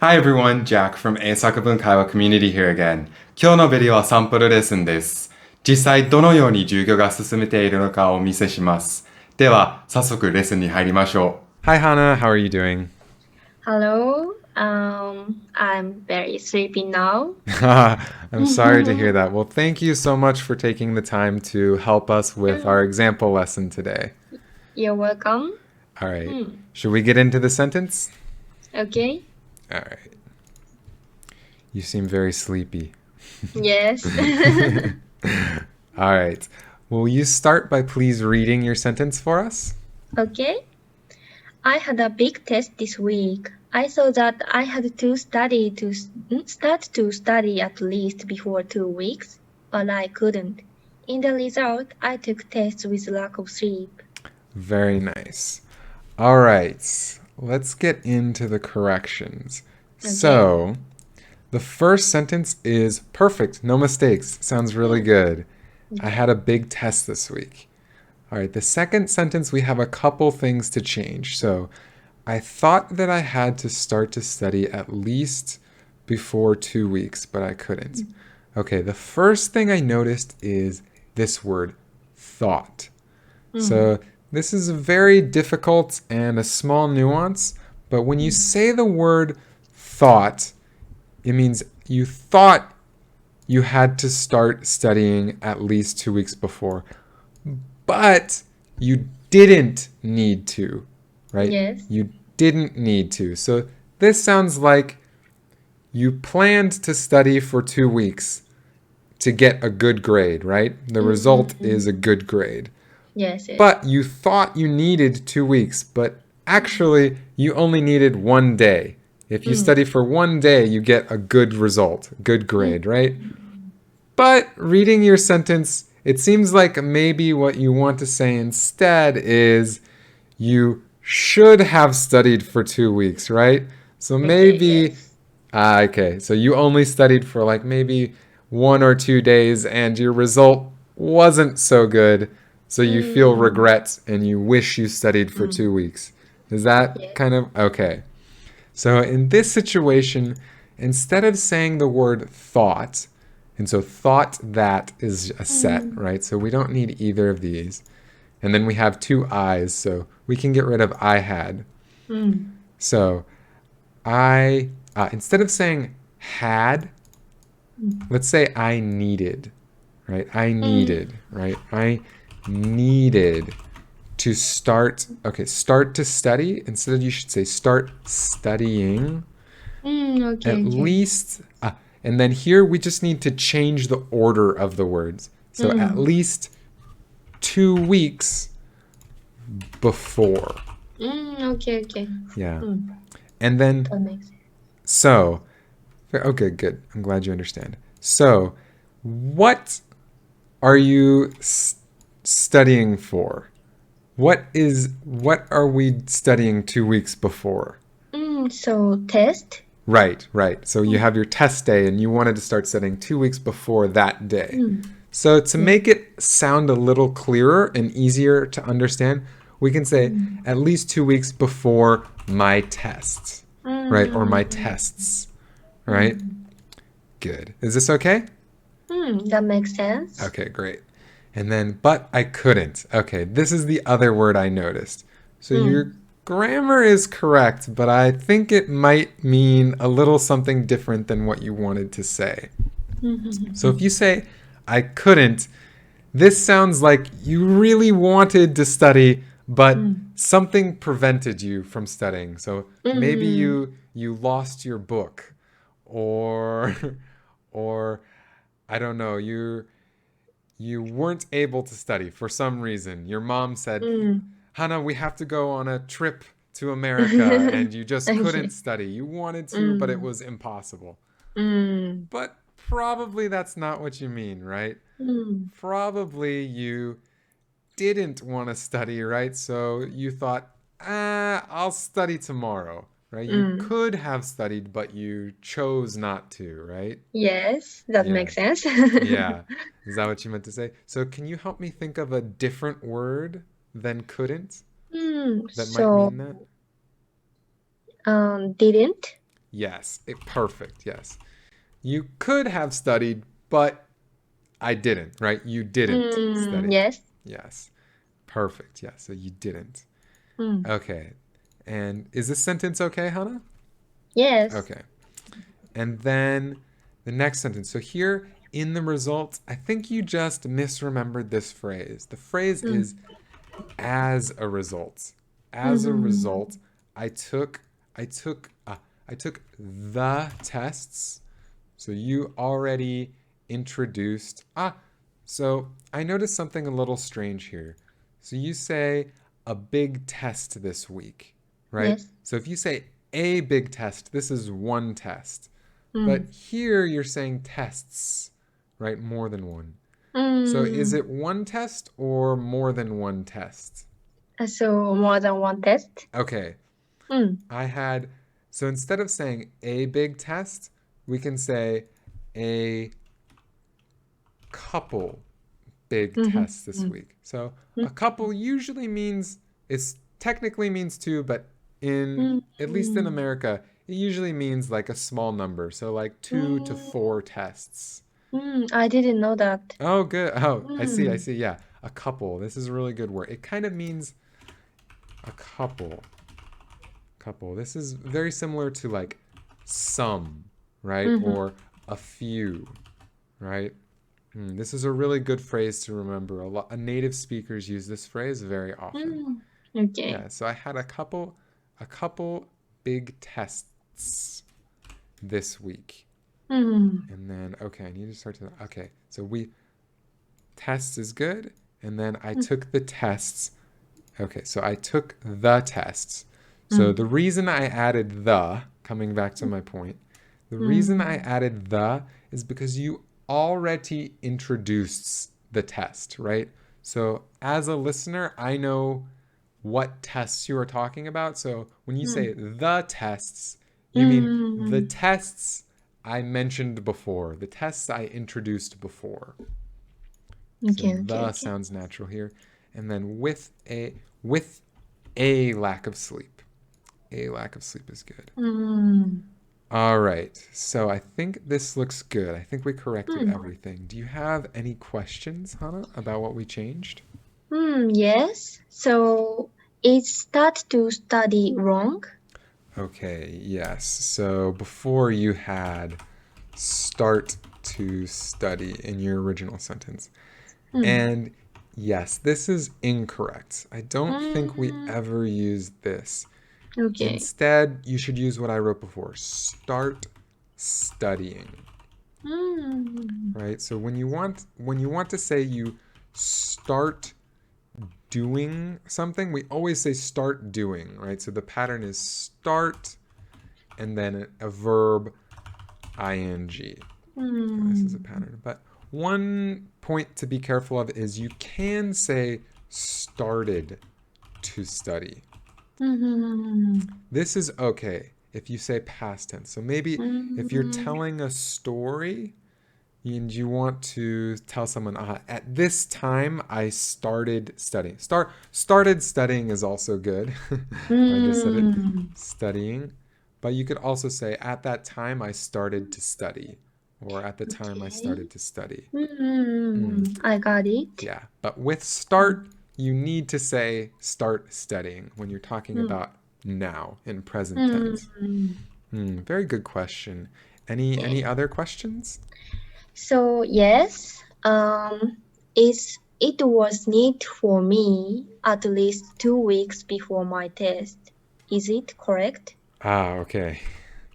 Hi everyone, Jack from 英作文会話コミュニティ here again. 今日のビデオはサンプルレッスンです。実際どのように授業が進めているのかをお見せします。では、早速レッスンに入りましょう。Hi Hannah, how are you doing? Hello, I'm very sleepy now. I'm sorry to hear that. Well, thank you so much for taking the time to help us with our example lesson today. You're welcome. All right. Should we get into the sentence? Okay. All right. You seem very sleepy. Yes. All right. Will you start by please reading your sentence for us? Okay. I had a big test this week. I thought that I had to start to study at least before 2 weeks, but I couldn't. In the result, I took tests with lack of sleep. Very nice. All right. Let's get into the corrections. Okay. So, the first sentence is perfect. No mistakes. Sounds really good. I had a big test this week. All right. The second sentence, we have a couple things to change. So, I thought that I had to start to study at least before 2 weeks, but I couldn't. Okay. The first thing I noticed is this word, thought. So, this is very difficult and a small nuance, but when you say the word thought, it means you thought you had to start studying at least 2 weeks before, but you didn't need to, right? Yes. You didn't need to. So this sounds like you planned to study for 2 weeks to get a good grade, right? The result is a good grade. Yes. But you thought you needed 2 weeks, but actually you only needed one day. If you study for one day, you get a good result, good grade, right? But reading your sentence, it seems like maybe what you want to say instead is you should have studied for 2 weeks, right? So maybe, okay, so you only studied for like maybe 1 or 2 days and your result wasn't so good. So you feel regret and you wish you studied for 2 weeks. Is that kind of okay? So in this situation, instead of saying the word thought, and so thought that is a set, right? So we don't need either of these. And then we have two I's, so we can get rid of I had. So I, instead of saying had, let's say I needed, right? I needed, right? I needed to start, okay, start to study. Instead, you should say start studying Okay. at least. And then here we just need to change the order of the words. So at least 2 weeks before. Okay. Yeah. And then, That makes sense. so, okay, good. I'm glad you understand. So, what are you studying for? What are we studying 2 weeks before? So test? Right. So you have your test day and you wanted to start studying 2 weeks before that day. So to make it sound a little clearer and easier to understand, we can say at least 2 weeks before my tests, right? Or my tests, right? Good. Is this okay? That makes sense. Okay, great. And then, but I couldn't. Okay, this is the other word I noticed. So your grammar is correct, but I think it might mean a little something different than what you wanted to say. So if you say, I couldn't, this sounds like you really wanted to study, but something prevented you from studying. So maybe you lost your book, or or I don't know, you weren't able to study for some reason. Your mom said, Hannah, we have to go on a trip to America, and you just couldn't study. You wanted to, but it was impossible. But probably that's not what you mean, right? Probably you didn't want to study, right? So you thought, I'll study tomorrow, right? You could have studied, but you chose not to, right? Yes, that makes sense. Yeah. Is that what you meant to say? So can you help me think of a different word than couldn't that might So mean that? didn't? Yes. Perfect. Yes. You could have studied, but I didn't, right? You didn't study. Yes. Yes. Perfect. Yeah. So you didn't. うん。 Okay. And is this sentence okay, Hannah? Yes. Okay. And then the next sentence. So here in the results, I think you just misremembered this phrase. The phrase is as a result. As a result, I took the tests. So you already introduced. So I noticed something a little strange here. So you say a big test this week, right? Yes. So if you say a big test, this is one test. うん。 But here you're saying tests, right? More than one. うん。 So is it one test or more than one test? So more than one test? Okay. うん。 So instead of saying a big test, we can say a couple big tests this week. So a couple usually means, it's technically means two, but at least in America, it usually means like a small number. So like 2 to 4 tests. I didn't know that. Oh, good. Oh, I see. Yeah. A couple. This is a really good word. It kind of means a couple. This is very similar to like some, right? Or a few, right? This is a really good phrase to remember. Native speakers use this phrase very often. Okay. Yeah, so I had a couple big tests this week. And then, okay, I need to start to, okay, so tests is good. And then I took the tests. Okay, so I took the tests. So the reason I added the, coming back to my point, the reason I added the is because you already introduced the test, right? So as a listener, I know what tests you are talking about. So when you say the tests, you mean the tests I mentioned before, the tests I introduced before. Okay, So the sounds natural here. And then with a lack of sleep. A lack of sleep is good. All right. So I think this looks good. I think we corrected everything. Do you have any questions, Hannah, about what we changed? Yes. So is start to study wrong? Okay, yes. So before you had start to study in your original sentence. And yes, this is incorrect. I don't think we ever used this. Okay. Instead, you should use what I wrote before. Start studying. Right? So when you want to say you start doing something, we always say start doing, right? So the pattern is start and then a verb ing. This is a pattern. But one point to be careful of is you can say started to study. This is okay if you say past tense. So maybe if you're telling a story and you want to tell someone, at this time I started studying. Started studying is also good. I just said it. Studying. But you could also say, at that time I started to study. Or at the time I started to study. I got it. Yeah. But with start, you need to say start studying when you're talking about now in present tense. Very good question. Any other questions? So yes, it was need for me at least 2 weeks before my test. Is it correct? Okay.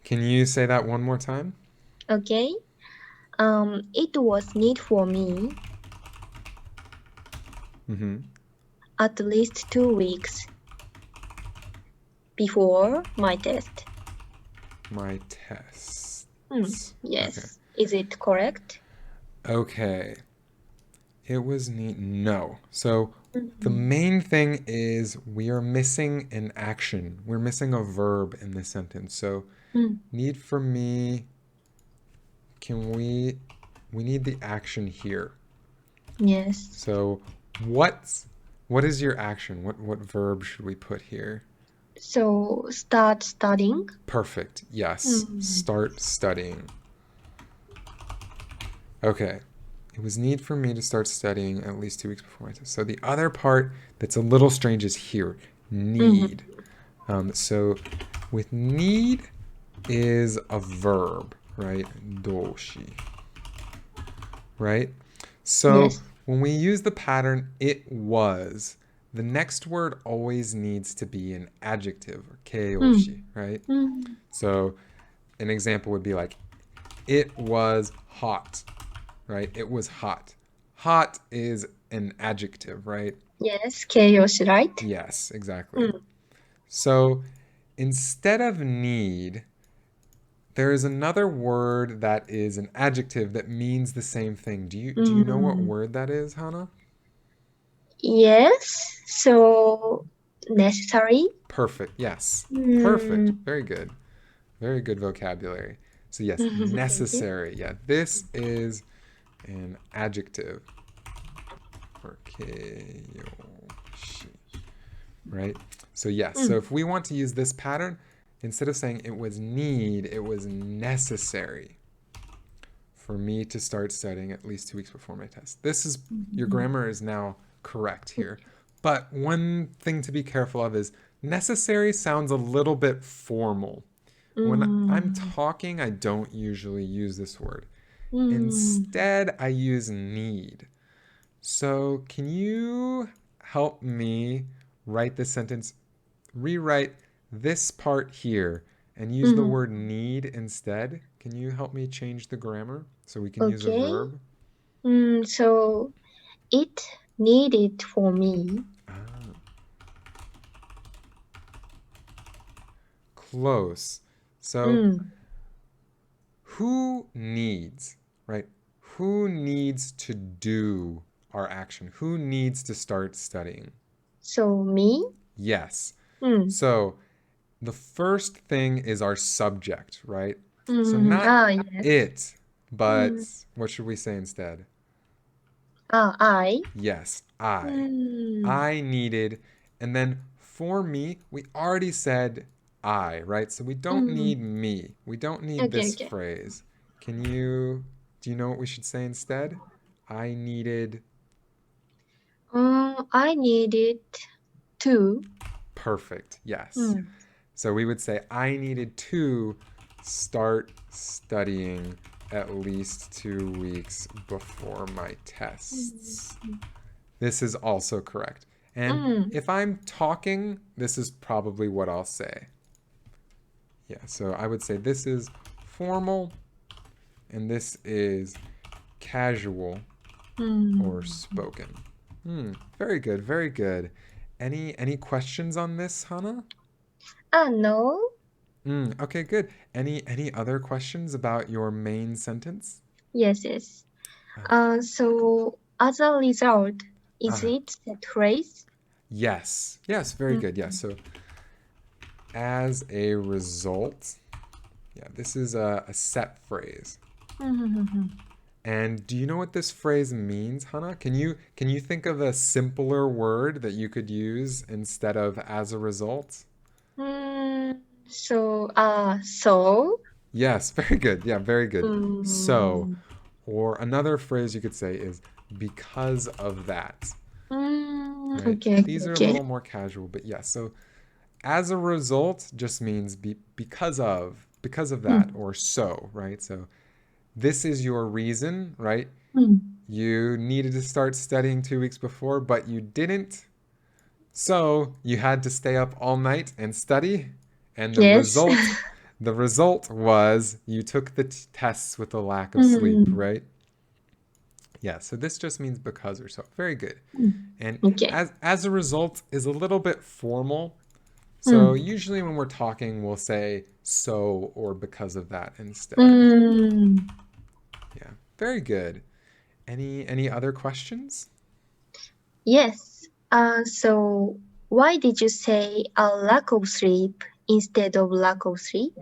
Can you say that one more time? Okay. It was need for me at least 2 weeks before my test. My test. Yes. Okay. Is it correct? Okay. It was neat. No. So the main thing is we are missing an action. We're missing a verb in the sentence. So need for me, we need the action here. Yes. So what is your action? What verb should we put here? So start studying. Perfect. Yes. Start studying. Okay. It was need for me to start studying at least 2 weeks before my test. So the other part that's a little strange is here. Need. So with need is a verb, right? Doshi. Right? So Yes. when we use the pattern it was, the next word always needs to be an adjective or keioshi, right? So an example would be like, it was hot, right? It was hot. Hot is an adjective, right? Yes, keioshi, right? Yes, exactly. So instead of need, there is another word that is an adjective that means the same thing. Do you know what word that is, Hana? Yes. So necessary. Perfect. Yes. Perfect. Very good. Very good vocabulary. So yes, necessary. Yeah, this is an adjective. Or keioshi. Right? So yes, so if we want to use this pattern, instead of saying it was need, it was necessary for me to start studying at least 2 weeks before my test. This is, your grammar is now correct here. But one thing to be careful of is necessary sounds a little bit formal. When I'm talking, I don't usually use this word. Instead, I use need. So can you help me write this sentence, rewrite this part here, and use the word need instead? Can you help me change the grammar so we can use a verb? So it needed for me. Close. So who needs, right? Who needs to do our action? Who needs to start studying? So me. Yes. So the first thing is our subject, right? So not it, but what should we say instead? I. Yes, I. I needed, and then for me, we already said I, right? So we don't need me. We don't need this phrase. Do you know what we should say instead? I needed. I needed to. Perfect. Yes. So we would say I needed to start studying at least 2 weeks before my tests. This is also correct. And if I'm talking, this is probably what I'll say. Yeah, so I would say this is formal and this is casual or spoken. Very good, very good. Any questions on this, Hana? No. Okay, good. Any other questions about your main sentence? Yes. So as a result, is it that phrase? Yes. Yes, very good. Yes. So as a result, yeah, this is a set phrase. And do you know what this phrase means, Hana? Can you think of a simpler word that you could use instead of as a result? So. Yes, very good. Yeah, very good. So, or another phrase you could say is because of that. Right? Okay. These are a little more casual, but yes. So as a result just means because of that or so, right? So this is your reason, right? You needed to start studying 2 weeks before, but you didn't. So you had to stay up all night and study. And the result was you took the tests with a lack of sleep, right? Yeah, so this just means because or so. Very good. And as a result is a little bit formal. So usually when we're talking, we'll say so or because of that instead. Yeah, very good. Any other questions? Yes. So why did you say a lack of sleep instead of lack of sleep?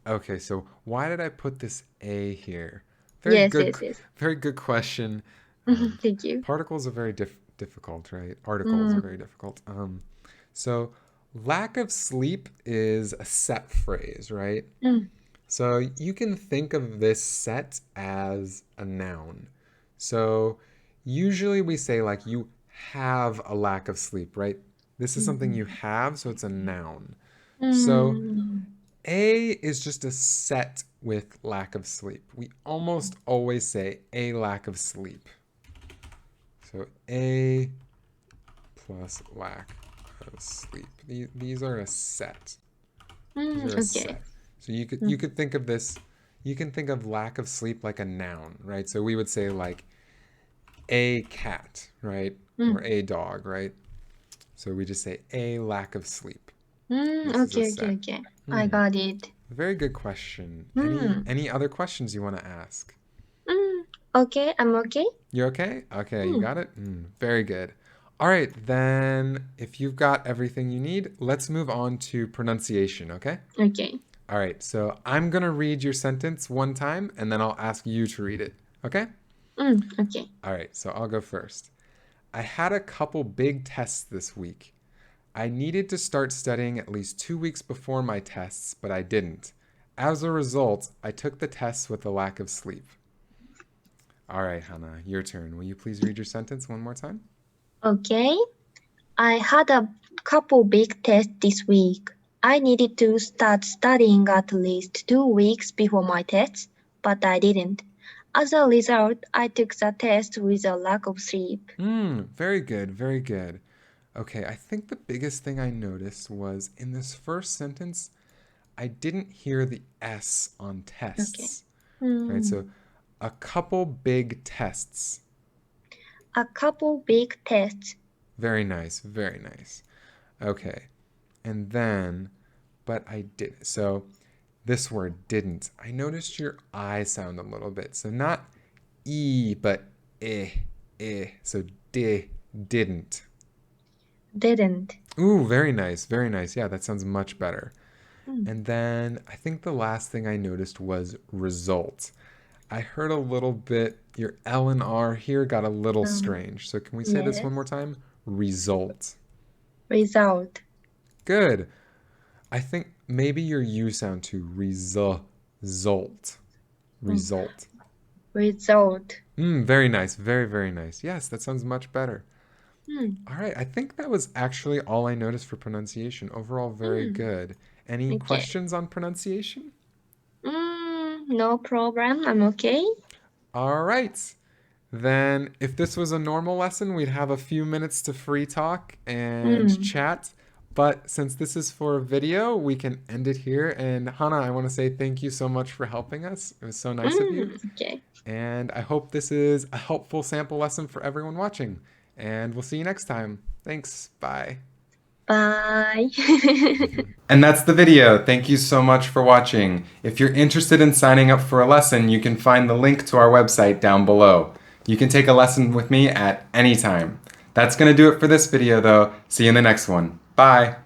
Okay, so why did I put this A here? Very good question. Thank you. Particles are very difficult, right? Articles are very difficult. So lack of sleep is a set phrase, right? So you can think of this set as a noun. So usually we say like you have a lack of sleep, right? This is something you have, so it's a noun. So a is just a set with lack of sleep. We almost always say a lack of sleep. So a plus lack of sleep. These are a set. These are a set. So you could think of this, you can think of lack of sleep like a noun, right? So we would say like a cat, right? Or a dog, right? So we just say a lack of sleep. Okay. I got it. Very good question. Any other questions you want to ask? Okay, I'm okay. You're okay? Okay, you got it? Very good. All right, then if you've got everything you need, let's move on to pronunciation, okay? Okay. All right, so I'm going to read your sentence one time, and then I'll ask you to read it, okay? Okay. All right, so I'll go first. I had a couple big tests this week. I needed to start studying at least 2 weeks before my tests, but I didn't. As a result, I took the tests with a lack of sleep. All right, Hannah, your turn. Will you please read your sentence one more time? Okay. I had a couple big tests this week. I needed to start studying at least 2 weeks before my tests, but I didn't. As a result, I took the test with a lack of sleep. Very good, very good. Okay, I think the biggest thing I noticed was in this first sentence, I didn't hear the S on tests. Right, so a couple big tests. A couple big tests. Very nice, very nice. Okay, and then, but I did. So this word didn't. I noticed your I sound a little bit. So not E, but eh. So didn't. Didn't. Ooh, very nice, very nice. Yeah, that sounds much better. And then I think the last thing I noticed was result. I heard a little bit, your L and R here got a little strange. So can we say this one more time? Result. Result. Good. I think maybe your U sound too. Result. Result. Result. Very nice. Very, very nice. Yes, that sounds much better. All right. I think that was actually all I noticed for pronunciation. Overall, very good. Any questions on pronunciation? No problem. I'm okay. All right. Then if this was a normal lesson, we'd have a few minutes to free talk and chat. But since this is for a video, we can end it here. And Hannah, I want to say thank you so much for helping us. It was so nice of you. Okay. And I hope this is a helpful sample lesson for everyone watching. And we'll see you next time. Thanks. Bye. Bye. And that's the video. Thank you so much for watching. If you're interested in signing up for a lesson, you can find the link to our website down below. You can take a lesson with me at any time. That's going to do it for this video though. See you in the next one. Bye.